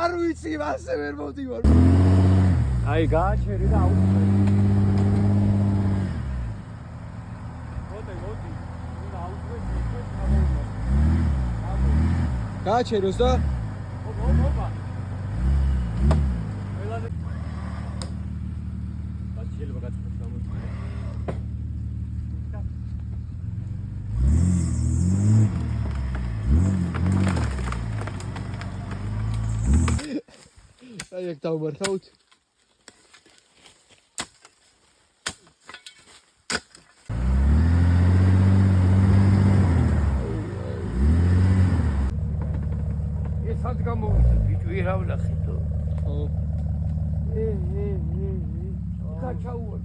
არ ვიცი, ასე ვერ მოვდივარ. აი გააჩერი და აუწევი. მოდი. უნდა აუწევი და გამოვიდა. გააჩეროს და ოპა. ველაზე. შეიძლება გაწყვეტს გამოიწვია. აი ეგ დავმართავთ. ეს სად გამოვიდა ბიჭო ერავ ნახე თო. ხო. კაჩაუა